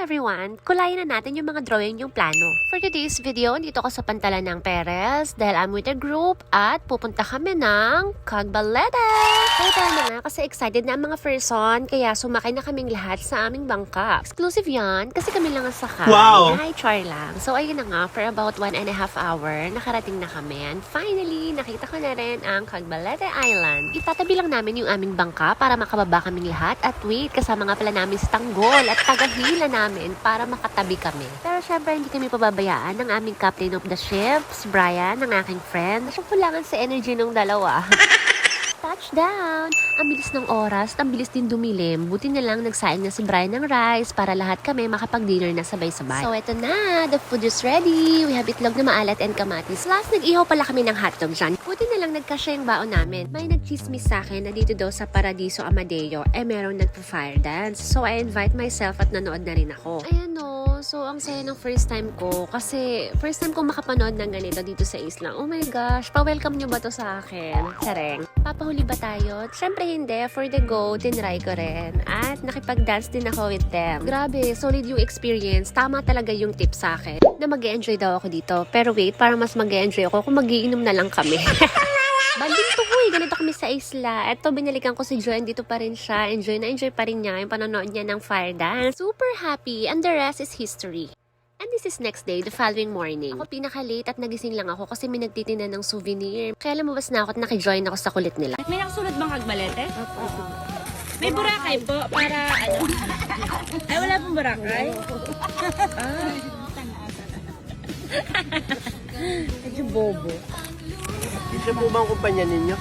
everyone! Kulayan na natin yung mga drawing yung plano. For today's video, dito ako sa Pantalan ng Perez dahil I'm with a group at pupunta kami ng Cagbalete! Kaya tayo na nga kasi excited na ang mga person kaya sumakay na kaming lahat sa aming bangka. Exclusive yan kasi kami lang ang sakay. Wow! Hi, char lang. So ayun na nga, for about 1.5 hour, nakarating na kami. And finally, nakita ko na rin ang Cagbalete Island. Itatabi lang namin yung aming bangka para makababa kaming lahat at wait, kasama nga pala namin si Tanggol at tagahila namin para makatabi kami. Pero syempre, hindi kami pababayaan ng aming captain of the ship, si Brian, ng aking friend. Kulangan sa energy ng dalawa. Touchdown! Ang bilis ng oras, ang bilis din dumilim. Buti na lang nagsaing na si Brian ng rice para lahat kami makapag-dinner na sabay-sabay. So eto na, the food is ready. We have itlog na maalat and kamatis. Last, nag-ihaw pala kami ng hotdog dyan. Buti na lang nagkasya yung baon namin. May nagchismis sa akin na dito daw sa Paradiso Amadeo, merong nagpa-fire dance. So I invite myself at nanood na rin ako. Ayan no, so ang saya ng first time ko kasi first time ko makapanood ng ganito dito sa isla. Oh my gosh, pa-welcome nyo ba to sa akin? Sareng. Papahuli ba tayo? Siyempre hindi. For the go, tinry ko rin. At nakipag-dance din ako with them. Grabe, solid yung experience. Tama talaga yung tip sa akin na mag-e-enjoy daw ako dito. Pero wait, para mas mag-e-enjoy ako kung mag-iinom na lang kami. Banding to ko ganito kami sa isla. Eto, binalikan ko si Joanne, dito pa rin siya. Enjoy na enjoy pa rin niya yung panonood niya ng fire dance. Super happy and the rest is history. And this is next day, the following morning. Ako pinaka-late at nagising lang ako kasi may nagtitinda ng souvenir. Kaya lumabas na ako at nakijoin ako sa kulit nila. May nakasunod bang Cagbalete? May Boracay po para ano? Ay, wala pong Boracay? Medyo bobo. Isa po ba ang kumpanya ninyo?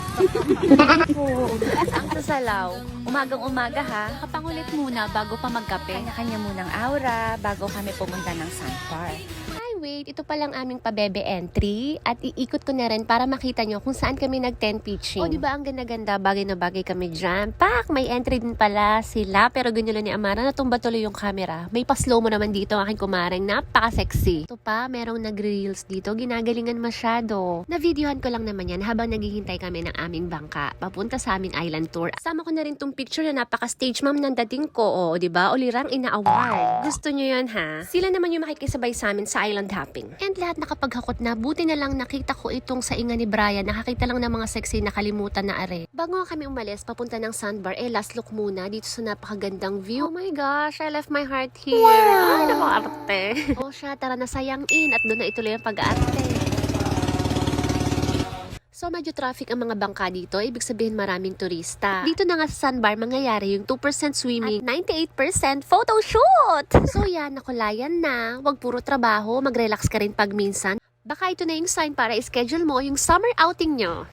Ang sasalaw, umagang-umaga ha, kapangulit muna bago pa magkape. Kanya-kanya munang aura bago kami pumunta ng sandbar. Wait, ito palang aming pabebe entry at iikot ko na rin para makita nyo kung saan kami nag-tent pitching. O, diba ang ganda-ganda, bagay na bagay kami dyan. Pak, may entry din pala sila, pero ganyan lang ni Amara, natumba tuloy yung camera. May pa-slow mo naman dito ang aking kumaring, napaka-sexy. Ito pa, merong nag-reels dito, ginagalingan masyado. Na-videohan ko lang naman yan habang naghihintay kami ng aming bangka, papunta sa aming island tour. Sama ko na rin tong picture na napaka-stage mom ng dating ko, o, diba? Ulirang ina-award. Gusto nyo yun, ha? Sila naman yung makikisabay sa amin sa island hopping. And lahat nakapaghakot na, buti na lang nakita ko itong saingan ni Brian, nakakita lang ng mga sexy nakalimutan na are. Bago nga kami umalis, papunta ng sandbar, last look muna dito sa napakagandang view. Oh my gosh, I left my heart here. Wow! Ay, napaka-arte. Oh siya, tara na sayangin at doon na ituloy ang pag-aarte. So, medyo traffic ang mga bangka dito, ibig sabihin maraming turista. Dito na nga sa sandbar, mangyayari yung 2% swimming at 98% photoshoot! So yan, nakulayan na. Huwag puro trabaho, mag-relax ka rin pag minsan. Baka ito na yung sign para i-schedule mo yung summer outing nyo.